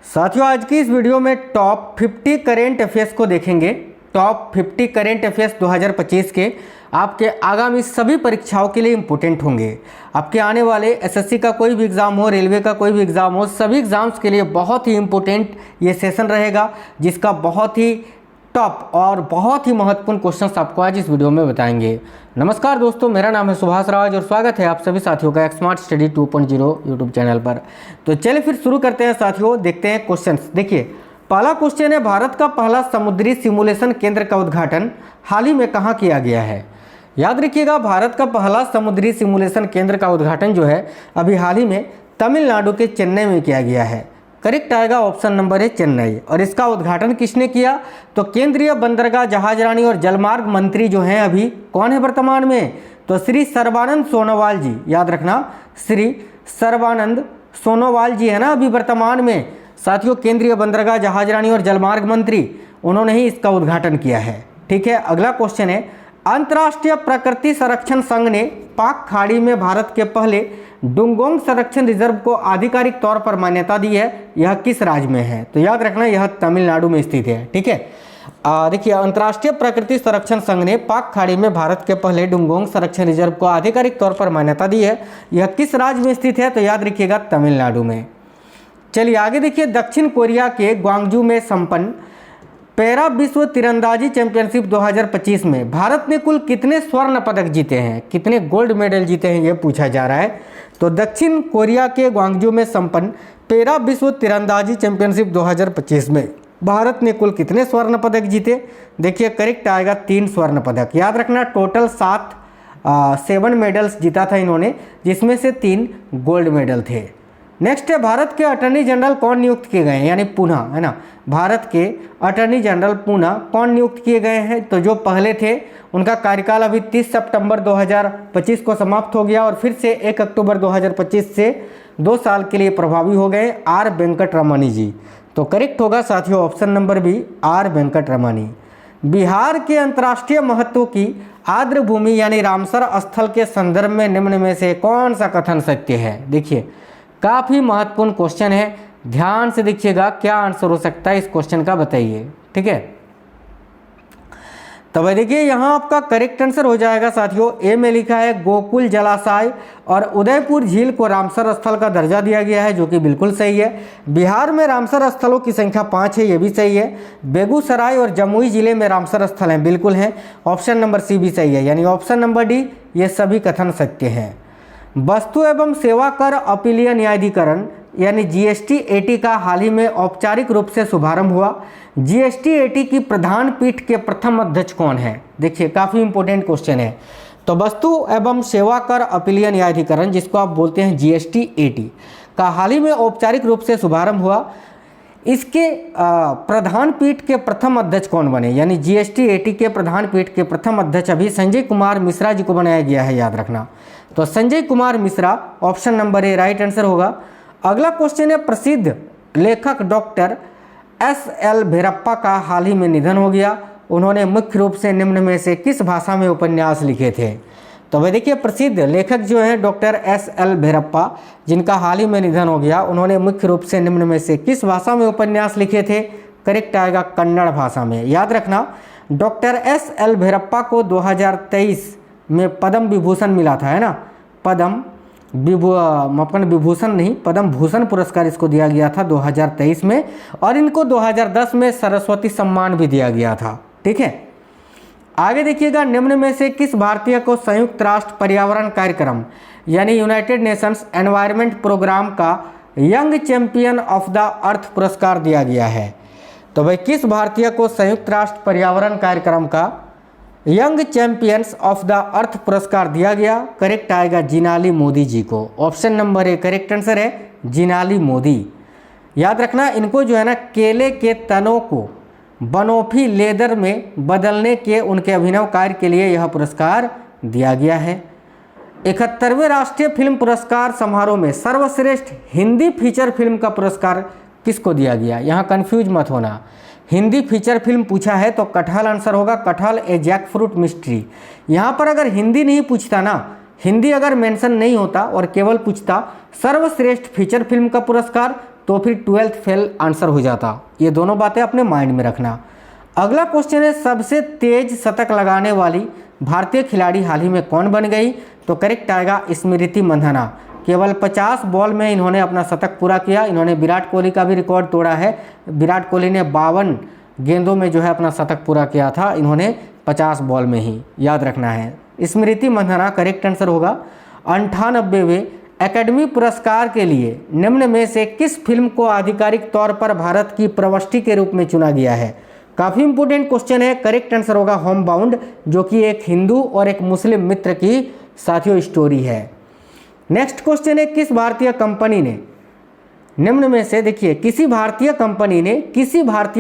साथियों, आज की इस वीडियो में टॉप 50 करेंट अफेयर्स को देखेंगे। टॉप 50 करेंट अफेयर्स 2025 के आपके आगामी सभी परीक्षाओं के लिए इम्पोर्टेंट होंगे। आपके आने वाले एसएससी का कोई भी एग्ज़ाम हो, रेलवे का कोई भी एग्ज़ाम हो, सभी एग्ज़ाम्स के लिए बहुत ही इम्पोर्टेंट ये सेशन रहेगा, जिसका बहुत ही टॉप और बहुत ही महत्वपूर्ण क्वेश्चंस आपको आज इस वीडियो में बताएंगे। नमस्कार दोस्तों, मेरा नाम है सुभाष राज और स्वागत है आप सभी साथियों का स्मार्ट स्टडी 2.0 यूट्यूब चैनल पर। तो चलिए फिर शुरू करते हैं साथियों, देखते हैं क्वेश्चंस। देखिए, पहला क्वेश्चन है, भारत का पहला समुद्री सिमुलेशन केंद्र का उद्घाटन हाल ही में कहाँ किया गया है? याद रखिएगा, भारत का पहला समुद्री सिमुलेशन केंद्र का उद्घाटन जो है अभी हाल ही में तमिलनाडु के चेन्नई में किया गया है। करेक्ट आएगा, ऑप्शन नंबर है चेन्नई। और इसका उद्घाटन किसने किया? तो केंद्रीय बंदरगाह, जहाजरानी और जलमार्ग मंत्री जो हैं अभी कौन है वर्तमान में? तो श्री सर्बानंद सोनोवाल जी। याद रखना, श्री सर्बानंद सोनोवाल जी है ना अभी वर्तमान में साथियों केंद्रीय बंदरगाह, जहाजरानी और जलमार्ग मंत्री, उन्होंने ही इसका उद्घाटन किया है। ठीक है, अगला क्वेश्चन है, अंतर्राष्ट्रीय प्रकृति संरक्षण संघ ने पाक खाड़ी में भारत के पहले डुंगोंग संरक्षण रिजर्व को आधिकारिक तौर पर मान्यता दी है, यह किस राज्य में है? तो याद रखना, यह तमिलनाडु में स्थित है। ठीक है, देखिए, अंतर्राष्ट्रीय प्रकृति संरक्षण संघ ने पाक खाड़ी में भारत के पहले डुंगोंग संरक्षण रिजर्व को आधिकारिक तौर पर मान्यता दी है, यह किस राज्य में स्थित है? तो याद रखिएगा, तमिलनाडु में। चलिए आगे देखिए, दक्षिण कोरिया के ग्वांगजू में संपन्न पैरा विश्व तीरंदाजी चैंपियनशिप 2025 में भारत ने कुल कितने स्वर्ण पदक जीते हैं, कितने गोल्ड मेडल जीते हैं, यह पूछा जा रहा है। तो दक्षिण कोरिया के ग्वांगजू में संपन्न पैरा विश्व तीरंदाजी चैंपियनशिप 2025 में भारत ने कुल कितने स्वर्ण पदक जीते? देखिए, करेक्ट आएगा 3 स्वर्ण पदक। याद रखना, टोटल 7 मेडल्स जीता था इन्होंने, जिसमें से 3 गोल्ड मेडल थे। नेक्स्ट है, भारत के अटॉर्नी जनरल कौन नियुक्त किए गए हैं? यानी पुनः, है ना, भारत के अटॉर्नी जनरल पुनः कौन नियुक्त किए गए हैं? तो जो पहले थे उनका कार्यकाल अभी 30 सितंबर 2025 को समाप्त हो गया और फिर से 1 अक्टूबर 2025 से 2 साल के लिए प्रभावी हो गए आर वेंकट रमणी जी। तो करेक्ट होगा साथियों option number B, R Venkat Ramani. Bihar के अंतर्राष्ट्रीय महत्व की आर्द्र भूमि यानी रामसर स्थल के संदर्भ में निम्न में से कौन सा कथन सत्य है? देखिए, काफ़ी महत्वपूर्ण क्वेश्चन है, ध्यान से देखिएगा क्या आंसर हो सकता है इस क्वेश्चन का, बताइए। ठीक है, तो भाई देखिए, यहाँ आपका करेक्ट आंसर हो जाएगा साथियों, ए में लिखा है गोकुल जलाशय और उदयपुर झील को रामसर स्थल का दर्जा दिया गया है, जो कि बिल्कुल सही है। बिहार में रामसर स्थलों की संख्या 5 है, ये भी सही है। बेगूसराय और जमुई जिले में रामसर स्थल हैं, बिल्कुल हैं। ऑप्शन नंबर सी भी सही है, यानी ऑप्शन नंबर डी, ये सभी कथन सत्य हैं। वस्तु एवं सेवा कर अपीलीय न्यायाधिकरण यानी जीएसटी-एटी का हाल ही में औपचारिक रूप से शुभारंभ हुआ। जीएसटी-एटी की प्रधान पीठ के प्रथम अध्यक्ष कौन है? देखिए, काफ़ी इंपॉर्टेंट क्वेश्चन है। तो वस्तु एवं सेवा कर अपीलीय न्यायाधिकरण, जिसको आप बोलते हैं जीएसटी-एटी, का हाल ही में औपचारिक रूप से शुभारंभ हुआ। इसके प्रधान पीठ के प्रथम अध्यक्ष कौन बने? यानी जीएसटी-एटी के प्रधान पीठ के प्रथम अध्यक्ष अभी संजय कुमार मिश्रा जी को बनाया गया है, याद रखना। तो Sanjay Kumar Mishra, option number A right answer होगा। अगला क्वेश्चन है, प्रसिद्ध लेखक डॉक्टर एस.एल. भैरप्पा का हाल ही में निधन हो गया। उन्होंने मुख्य रूप से निम्न में से किस भाषा में उपन्यास लिखे थे? तो भाई देखिए, प्रसिद्ध लेखक जो हैं डॉक्टर एस.एल. भैरप्पा, जिनका हाल ही में निधन हो गया, उन्होंने मुख्य रूप से निम्न में से किस भाषा में उपन्यास लिखे थे? करेक्ट आएगा, कन्नड़ भाषा में। याद रखना, डॉक्टर एस.एल. भैरप्पा को 2023 में पद्म विभूषण मिला था, है ना, पद्म भूषण पुरस्कार इसको दिया गया था 2023 में, और इनको 2010 में सरस्वती सम्मान भी दिया गया था। ठीक है, आगे देखिएगा, निम्न में से किस भारतीय को संयुक्त राष्ट्र पर्यावरण कार्यक्रम यानी यूनाइटेड नेशंस एनवायरनमेंट प्रोग्राम का young champion of the earth पुरस्कार दिया गया है? तो भाई, किस भारतीय को संयुक्त राष्ट्र पर्यावरण कार्यक्रम का young champions of the earth पुरस्कार दिया गया? करेक्ट आएगा, जिनाली मोदी जी को। Option number A correct answer है, जिनाली मोदी। याद रखना, इनको जो है ना, केले के तनों को बनोफी लेदर में बदलने के उनके अभिनव कार्य के लिए यह पुरस्कार दिया गया है। 71वें राष्ट्रीय फिल्म पुरस्कार समारोह में सर्वश्रेष्ठ हिंदी फीचर फिल्म का पुरस्कार किसको दिया गया? यहाँ कंफ्यूज मत होना, हिंदी फीचर फिल्म पूछा है तो कटहल आंसर होगा, कटहल ए जैक फ्रूट मिस्ट्री। यहाँ पर अगर हिंदी नहीं पूछता ना, हिंदी अगर मेंशन नहीं होता और केवल पूछता सर्वश्रेष्ठ फीचर फिल्म का पुरस्कार, तो फिर 12th फेल आंसर हो जाता। ये दोनों बातें अपने माइंड में रखना। अगला क्वेश्चन है, सबसे तेज शतक लगाने वाली भारतीय खिलाड़ी हाल ही में कौन बन गई? तो करेक्ट आएगा स्मृति मंधाना। केवल 50 बॉल में इन्होंने अपना शतक पूरा किया। इन्होंने विराट कोहली का भी रिकॉर्ड तोड़ा है। विराट कोहली ने 52 गेंदों में जो है अपना शतक पूरा किया था, इन्होंने 50 बॉल में ही, याद रखना है। स्मृति मंधाना करेक्ट आंसर होगा। 98वें एकेडमी पुरस्कार के लिए निम्न में से किस फिल्म को आधिकारिक तौर पर भारत की प्रविष्टि के रूप में चुना गया है? काफ़ी इंपोर्टेंट क्वेश्चन है। करेक्ट आंसर होगा होम बाउंड, जो कि एक हिंदू और एक मुस्लिम मित्र की साथियों स्टोरी है। नेक्स्ट क्वेश्चन है, किस भारतीय कंपनी ने निम्न में से, देखिए, किसी भारतीय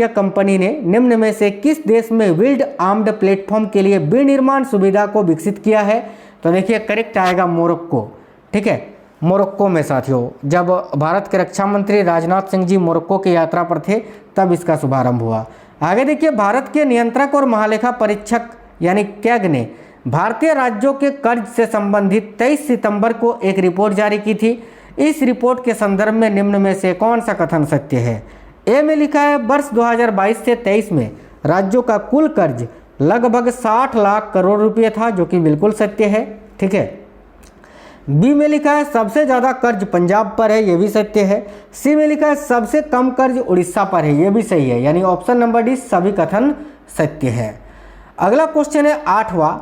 कंपनी ने निम्न में से किस देश में व्हील्ड आर्म्ड प्लेटफॉर्म के लिए विनिर्माण सुविधा को विकसित किया है? तो देखिए करेक्ट आएगा मोरक्को। ठीक है, मोरक्को में साथियों, जब भारत के रक्षा मंत्री राजनाथ सिंह जी मोरक्को की यात्रा पर थे तब इसका शुभारंभ हुआ। आगे देखिए, भारत के नियंत्रक और महालेखा परीक्षक यानी कैग ने भारतीय राज्यों के कर्ज से संबंधित 23 सितंबर को एक रिपोर्ट जारी की थी। इस रिपोर्ट के संदर्भ में निम्न में से कौन सा कथन सत्य है? ए में लिखा है, वर्ष 2022 से 23 में राज्यों का कुल कर्ज लगभग 60 लाख करोड़ रुपये था, जो कि बिल्कुल सत्य है। ठीक है। बी में लिखा है, सबसे ज़्यादा कर्ज पंजाब पर है, ये भी सत्य है। सी में लिखा है, सबसे कम कर्ज उड़ीसा पर है, ये भी सही है। यानी ऑप्शन नंबर डी सभी कथन सत्य है। अगला क्वेश्चन है 8वां,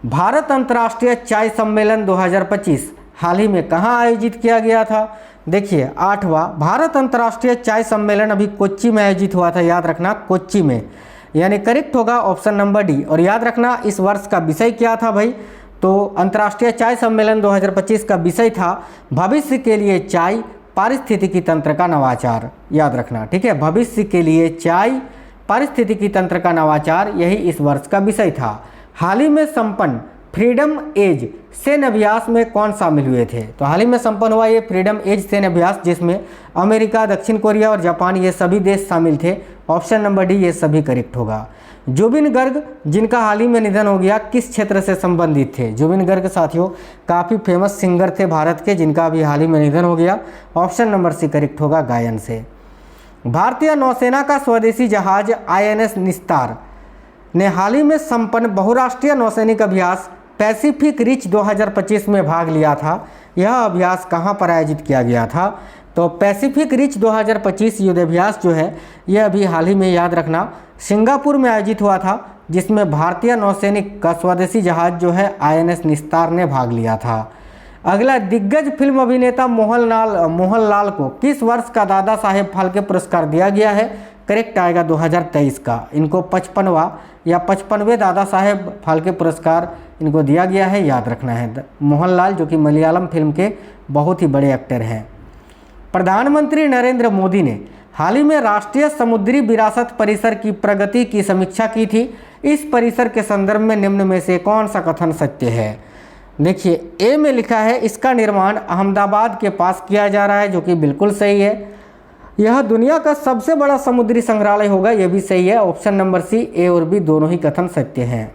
भारत अंतर्राष्ट्रीय चाय सम्मेलन 2025 हाल ही में कहाँ आयोजित किया गया था? देखिए 8वां भारत अंतर्राष्ट्रीय चाय सम्मेलन अभी कोच्चि में आयोजित हुआ था, याद रखना, कोच्चि में। यानी करेक्ट होगा ऑप्शन नंबर डी। और याद रखना इस वर्ष का विषय क्या था भाई? तो अंतर्राष्ट्रीय चाय सम्मेलन 2025 का विषय था भविष्य के लिए चाय पारिस्थितिकी तंत्र का नवाचार, याद रखना। ठीक है, भविष्य के लिए चाय पारिस्थितिकी तंत्र का नवाचार, यही इस वर्ष का विषय था। हाल ही में संपन्न फ्रीडम एज सैन्य अभ्यास में कौन शामिल हुए थे? तो हाल ही में संपन्न हुआ ये फ्रीडम एज सैन्य अभ्यास, जिसमें अमेरिका, दक्षिण कोरिया और जापान ये सभी देश शामिल थे। ऑप्शन नंबर डी ये सभी करेक्ट होगा। जुबिन गर्ग, जिनका हाल ही में निधन हो गया, किस क्षेत्र से संबंधित थे? जुबिन गर्ग साथियों काफ़ी फेमस सिंगर थे भारत के, जिनका अभी हाल ही में निधन हो गया। ऑप्शन नंबर सी करेक्ट होगा, गायन से। भारतीय नौसेना का स्वदेशी जहाज INS निस्तार ने हाल ही में संपन्न बहुराष्ट्रीय नौसैनिक अभ्यास पैसिफिक रिच 2025 में भाग लिया था। यह अभ्यास कहाँ पर आयोजित किया गया था? तो पैसिफिक रिच 2025 युद्धाभ्यास जो है यह अभी हाल ही में, याद रखना, सिंगापुर में आयोजित हुआ था, जिसमें भारतीय नौसैनिक का स्वदेशी जहाज जो है INS निस्तार ने भाग लिया था। अगला, दिग्गज फिल्म अभिनेता मोहनलाल को किस वर्ष का दादा साहेब फाल्के पुरस्कार दिया गया है? करेक्ट आएगा 2023 का। इनको 55वां या 55वें दादा साहेब फाल्के पुरस्कार इनको दिया गया है, याद रखना है। मोहनलाल जो कि मलयालम फिल्म के बहुत ही बड़े एक्टर हैं। प्रधानमंत्री नरेंद्र मोदी ने हाल ही में राष्ट्रीय समुद्री विरासत परिसर की प्रगति की समीक्षा की थी। इस परिसर के संदर्भ में निम्न में से कौन सा कथन सत्य है? देखिए ए में लिखा है, इसका निर्माण अहमदाबाद के पास किया जा रहा है, जो कि बिल्कुल सही है। यह दुनिया का सबसे बड़ा समुद्री संग्रहालय होगा, यह भी सही है। ऑप्शन नंबर सी, ए और बी दोनों ही कथन सत्य हैं।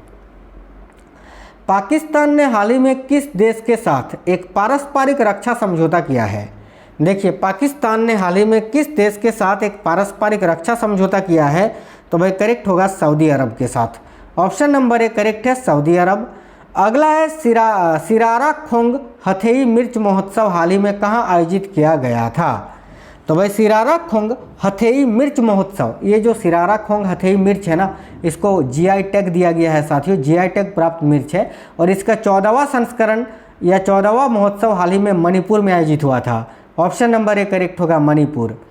पाकिस्तान ने हाल ही में किस देश के साथ एक पारस्परिक रक्षा समझौता किया है? देखिए पाकिस्तान ने हाल ही में किस देश के साथ एक पारस्परिक रक्षा समझौता किया है? तो भाई करेक्ट होगा सऊदी अरब के साथ। ऑप्शन नंबर ए करेक्ट है, सऊदी अरब। अगला है सिरारा खोंग हथेई मिर्च महोत्सव हाल ही में कहाँ आयोजित किया गया था? तो भाई सिरारा खोंग हथेई मिर्च महोत्सव, ये जो सिरारा खोंग हथेई मिर्च है ना, इसको GI टैग दिया गया है साथियों, GI टैग प्राप्त मिर्च है। और इसका 14वां संस्करण या 14वां महोत्सव हाल ही में मणिपुर में आयोजित हुआ था। ऑप्शन नंबर ए करेक्ट होगा, मणिपुर।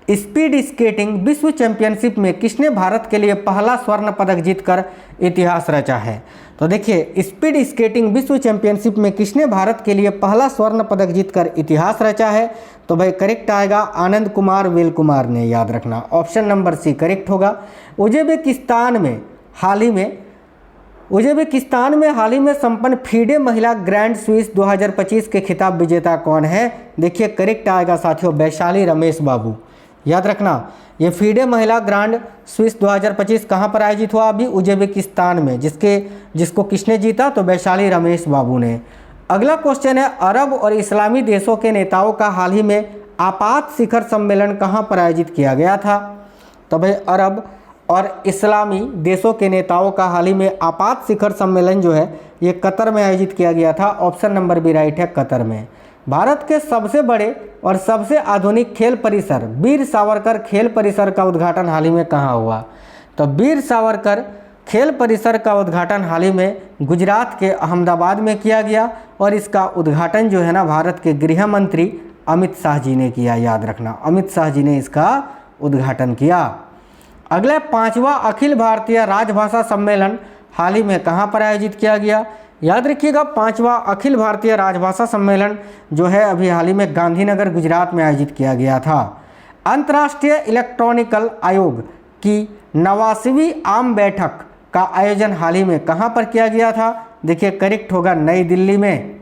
स्पीड स्केटिंग विश्व चैंपियनशिप में किसने भारत के लिए पहला स्वर्ण पदक जीतकर इतिहास रचा है? तो देखिए स्पीड स्केटिंग विश्व चैंपियनशिप में किसने भारत के लिए पहला स्वर्ण पदक जीतकर इतिहास रचा है? तो भाई करेक्ट आएगा आनंद कुमार वेल कुमार ने, याद रखना। ऑप्शन नंबर सी करेक्ट होगा। उज्बेकिस्तान में हाल ही में संपन्न फीडे महिला ग्रैंड स्विस 2025 के खिताब विजेता कौन है? देखिए करेक्ट आएगा साथियों, वैशाली रमेश बाबू, याद रखना। ये फीडे महिला ग्रांड स्विस 2025 कहाँ पर आयोजित हुआ? अभी उज्बेकिस्तान में। जिसको किसने जीता? तो वैशाली रमेश बाबू ने। अगला क्वेश्चन है, अरब और इस्लामी देशों के नेताओं का हाल ही में आपात शिखर सम्मेलन कहाँ पर आयोजित किया गया था? तो भाई अरब और इस्लामी देशों के नेताओं का हाल ही में आपात शिखर सम्मेलन जो है ये कतर में आयोजित किया गया था। ऑप्शन नंबर बी राइट है, कतर में। भारत के सबसे बड़े और सबसे आधुनिक खेल परिसर वीर सावरकर खेल परिसर का उद्घाटन हाल ही में कहाँ हुआ? तो वीर सावरकर खेल परिसर का उद्घाटन हाल ही में गुजरात के अहमदाबाद में किया गया और इसका उद्घाटन जो है ना भारत के गृह मंत्री अमित शाह जी ने किया। याद रखना, अमित शाह जी ने इसका उद्घाटन किया। अगला 5वां अखिल भारतीय राजभाषा सम्मेलन हाल ही में कहाँ पर आयोजित किया गया? याद रखिएगा, 5वां अखिल भारतीय राजभाषा सम्मेलन जो है अभी हाल ही में गांधीनगर गुजरात में आयोजित किया गया था। अंतर्राष्ट्रीय इलेक्ट्रॉनिकल आयोग की 89वीं आम बैठक का आयोजन हाल ही में कहाँ पर किया गया था? देखिए करेक्ट होगा, नई दिल्ली में।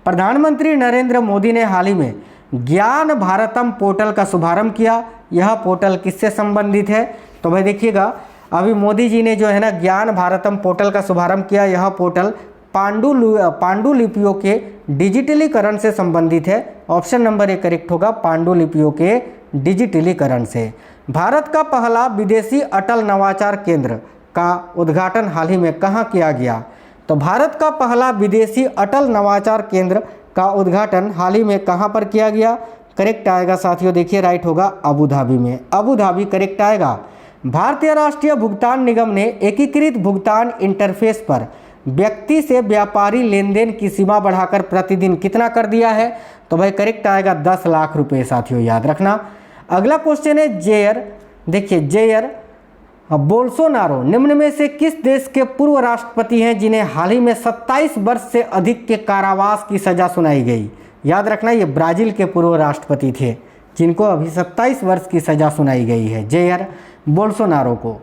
प्रधानमंत्री नरेंद्र मोदी ने हाल ही में ज्ञान भारतम पोर्टल का शुभारंभ किया। यह पोर्टल किससे संबंधित है? तो भाई देखिएगा, अभी मोदी जी ने जो है ना ज्ञान भारतम पोर्टल का शुभारंभ किया। यह पोर्टल पांडुलिपियों के डिजिटलीकरण से संबंधित है। ऑप्शन नंबर ए करेक्ट होगा, पांडुलिपियों के डिजिटलीकरण से। भारत का पहला विदेशी अटल नवाचार केंद्र का उद्घाटन हाल ही में कहाँ किया गया? तो भारत का पहला विदेशी अटल नवाचार केंद्र का उद्घाटन हाल ही में कहाँ पर किया गया? करेक्ट आएगा साथियों, देखिए राइट होगा, अबू धाबी में। अबू धाबी करेक्ट आएगा। भारतीय राष्ट्रीय भुगतान निगम ने एकीकृत भुगतान इंटरफेस पर व्यक्ति से व्यापारी लेन देन की सीमा बढ़ाकर प्रतिदिन कितना कर दिया है? तो भाई करेक्ट आएगा 10 लाख रुपए साथियों, याद रखना। अगला क्वेश्चन है जेयर। देखिए जेयर बोल्सोनारो निम्न में से किस देश के पूर्व राष्ट्रपति हैं जिन्हें हाल ही में 27 वर्ष से अधिक के कारावास की सजा सुनाई गई? याद रखना, ये ब्राजील के पूर्व राष्ट्रपति थे जिनको अभी 27 वर्ष की सजा सुनाई गई है, जेयर बोल्सोनारो को।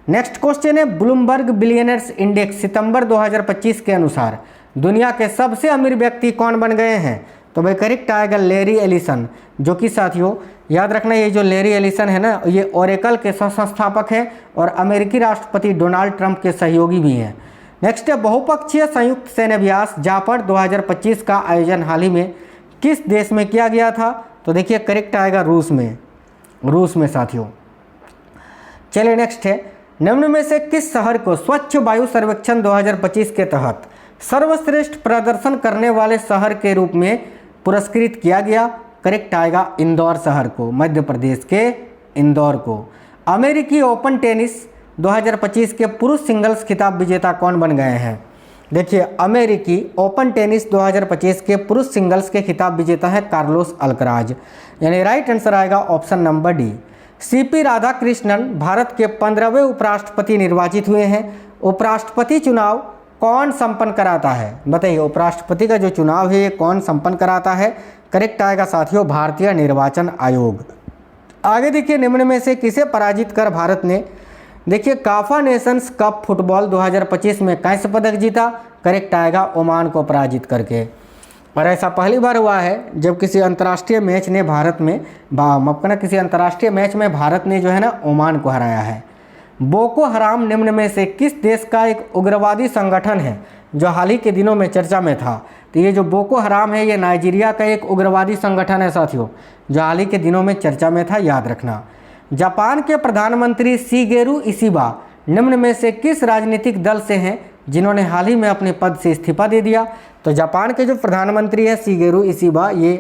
नेक्स्ट क्वेश्चन है ब्लूमबर्ग बिलियनर्स इंडेक्स सितंबर 2025 के अनुसार दुनिया के सबसे अमीर व्यक्ति कौन बन गए हैं? तो भाई करेक्ट आएगा लैरी एलिसन, जो कि साथियों याद रखना ये जो लैरी एलिसन है ना ये ओरेकल के सह-संस्थापक हैं और अमेरिकी राष्ट्रपति डोनाल्ड ट्रंप के सहयोगी भी हैं। नेक्स्ट है बहुपक्षीय संयुक्त सैन्य अभ्यास जापड़ 2025 का आयोजन हाल ही में किस देश में किया गया था? तो देखिए करेक्ट आएगा रूस में साथियों। चलिए नेक्स्ट है निम्न में से किस शहर को स्वच्छ वायु सर्वेक्षण 2025 के तहत सर्वश्रेष्ठ प्रदर्शन करने वाले शहर के रूप में पुरस्कृत किया गया? करेक्ट आएगा इंदौर शहर को, मध्य प्रदेश के इंदौर को। अमेरिकी ओपन टेनिस 2025 के पुरुष सिंगल्स खिताब विजेता कौन बन गए हैं? देखिए अमेरिकी ओपन टेनिस 2025 के पुरुष सिंगल्स के खिताब विजेता है कार्लोस अल्कराज, यानी राइट आंसर आएगा option number D. CP Radhakrishnan Bharat के 15वें उपराष्ट्रपति निर्वाचित हुए हैं। उपराष्ट्रपति चुनाव कौन संपन्न कराता है? बताइए उपराष्ट्रपति का जो चुनाव है ये कौन संपन्न कराता है? करेक्ट आएगा साथियों भारतीय निर्वाचन आयोग। आगे देखिए निम्न में से किसे पराजित कर भारत ने देखिए काफा नेशंस कप फुटबॉल 2025 में कांस्य पदक जीता? करेक्ट आएगा ओमान को पराजित करके। और ऐसा पहली बार हुआ है जब किसी अंतर्राष्ट्रीय मैच ने भारत में किसी अंतर्राष्ट्रीय मैच में भारत ने जो है ना ओमान को हराया है। बोको हराम निम्न में से किस देश का एक उग्रवादी संगठन है जो हाल ही के दिनों में चर्चा में था? तो ये जो बोको हराम है ये नाइजीरिया का एक उग्रवादी संगठन है साथियों, जो हाल ही के दिनों में चर्चा में था, याद रखना। जापान के प्रधानमंत्री शिगेरू इशिबा निम्न में से किस राजनीतिक दल से हैं जिन्होंने हाल ही में अपने पद से इस्तीफा दे दिया? तो जापान के जो प्रधानमंत्री हैं शिगेरू इशिबा ये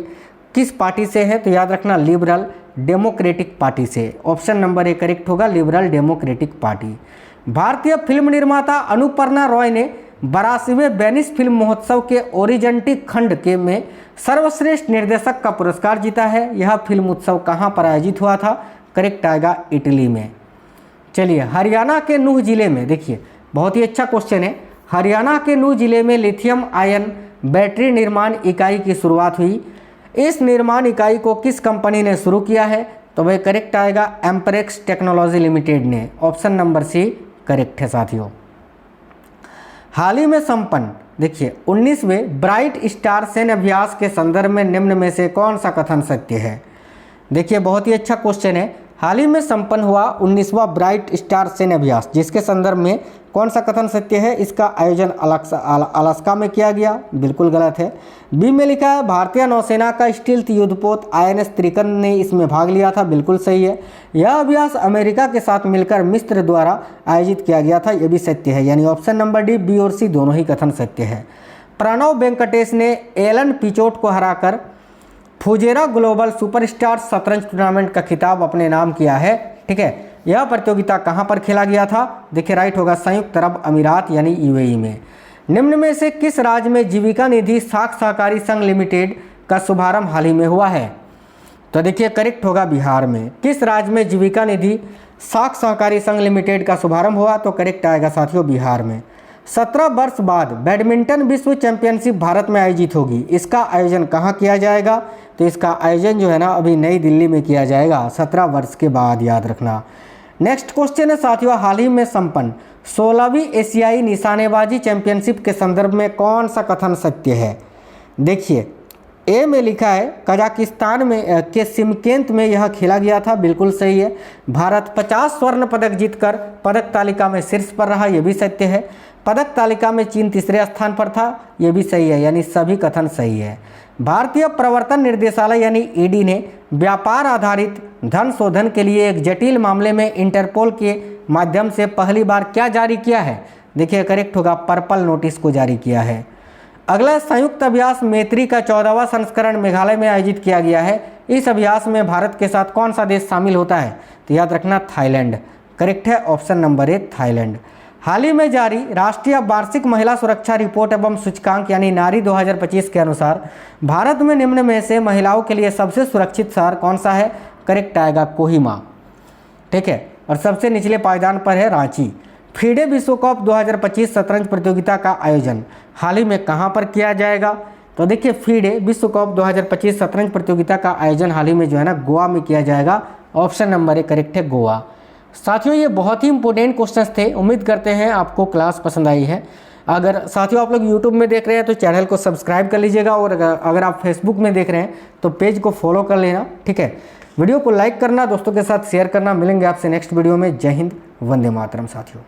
किस पार्टी से है? तो याद रखना लिबरल डेमोक्रेटिक पार्टी से। ऑप्शन नंबर ए करेक्ट होगा, लिबरल डेमोक्रेटिक पार्टी। भारतीय फिल्म निर्माता अनुपर्णा रॉय ने 82वें वेनिस फिल्म महोत्सव के ओरिजेंटी खंड के में सर्वश्रेष्ठ निर्देशक का पुरस्कार जीता है। यह फिल्म उत्सव कहाँ पर आयोजित हुआ था? करेक्ट आएगा इटली में। चलिए हरियाणा के नूह जिले में, देखिए बहुत ही अच्छा क्वेश्चन है। हरियाणा के नूह जिले में लिथियम आयन बैटरी निर्माण इकाई की शुरुआत हुई। इस निर्माण इकाई को किस कंपनी ने शुरू किया है? तो भाई करेक्ट आएगा एम्परेक्स टेक्नोलॉजी लिमिटेड ने। ऑप्शन नंबर सी करेक्ट है साथियों। हाल ही में संपन्न देखिए 19वें ब्राइट स्टार सैन्य अभ्यास के संदर्भ में निम्न में से कौन सा कथन सत्य है? देखिए बहुत ही अच्छा क्वेश्चन है। हाल ही में संपन्न हुआ 19वां ब्राइट स्टार सेन अभ्यास, जिसके संदर्भ में कौन सा कथन सत्य है? इसका आयोजन अलास्का में किया गया, बिल्कुल गलत है। बी में लिखा है भारतीय नौसेना का स्टील्थ युद्धपोत INS त्रिकन ने इसमें भाग लिया था, बिल्कुल सही है। यह अभ्यास अमेरिका के साथ मिलकर मिस्र द्वारा आयोजित किया गया था, यह भी सत्य है। यानी ऑप्शन नंबर डी, बी और सी दोनों ही कथन सत्य है। प्रणव वेंकटेश ने एलन पिचोट को हराकर फुजेरा ग्लोबल सुपरस्टार शतरंज टूर्नामेंट का खिताब अपने नाम किया है, ठीक है। यह प्रतियोगिता कहां पर खेला गया था? देखिए राइट होगा संयुक्त अरब अमीरात यानी UAE में। निम्न में से किस राज्य में जीविका निधि साख सहकारी संघ लिमिटेड का शुभारंभ हाल ही में हुआ है? तो देखिए करेक्ट होगा बिहार में। किस राज्य में जीविका निधि साख सहकारी संघ लिमिटेड का शुभारंभ हुआ? तो करेक्ट आएगा साथियों बिहार में। 17 वर्ष बाद बैडमिंटन विश्व चैंपियनशिप भारत में आयोजित होगी, इसका आयोजन कहाँ किया जाएगा? तो इसका आयोजन जो है ना अभी नई दिल्ली में किया जाएगा 17 वर्ष के बाद, याद रखना। नेक्स्ट क्वेश्चन है साथियों, हाल ही में संपन्न 16वीं एशियाई निशानेबाजी चैंपियनशिप के संदर्भ में कौन सा कथन सत्य है? देखिए ए में लिखा है कजाकिस्तान में के सिमकेंत में यह खेला गया था, बिल्कुल सही है। भारत 50 स्वर्ण पदक जीतकर पदक तालिका में शीर्ष पर रहा, यह भी सत्य है। पदक तालिका में चीन तीसरे स्थान पर था, यह भी सही है। यानी सभी कथन सही है। भारतीय प्रवर्तन निर्देशालय यानी ED ने व्यापार आधारित धन शोधन के लिए एक जटिल मामले में इंटरपोल के माध्यम से पहली बार क्या जारी किया है? देखिए करेक्ट होगा पर्पल नोटिस को जारी किया है। अगला संयुक्त अभ्यास मैत्री का 14वां संस्करण मेघालय में आयोजित किया गया है। इस अभ्यास में भारत के साथ कौन सा देश शामिल होता है? तो याद रखना थाईलैंड, करेक्ट है ऑप्शन नंबर ए थाईलैंड। हाल ही में जारी राष्ट्रीय वार्षिक महिला सुरक्षा रिपोर्ट एवं सूचकांक यानी नारी 2025 के अनुसार भारत में निम्न में से महिलाओं के लिए सबसे सुरक्षित शहर कौन सा है? करेक्ट आएगा कोहिमा, ठीक है। और सबसे निचले पायदान पर है रांची। फीडे विश्व कप 2025 शतरंज प्रतियोगिता का आयोजन हाल ही में कहां पर किया जाएगा? तो देखिए फीडे विश्व कप 2025 शतरंज प्रतियोगिता का आयोजन हाल ही में जो है ना गोवा में किया जाएगा, ऑप्शन नंबर ए करेक्ट है गोवा। साथियों ये बहुत ही इंपॉर्टेंट क्वेश्चंस थे, उम्मीद करते हैं आपको क्लास पसंद आई है। अगर साथियों आप लोग YouTube में देख रहे हैं तो चैनल को सब्सक्राइब कर लीजिएगा, और अगर आप फेसबुक में देख रहे हैं तो पेज को फॉलो कर लेना, ठीक है। वीडियो को लाइक करना, दोस्तों के साथ शेयर करना। मिलेंगे आपसे नेक्स्ट वीडियो में। जय हिंद, वंदे मातरम साथियों।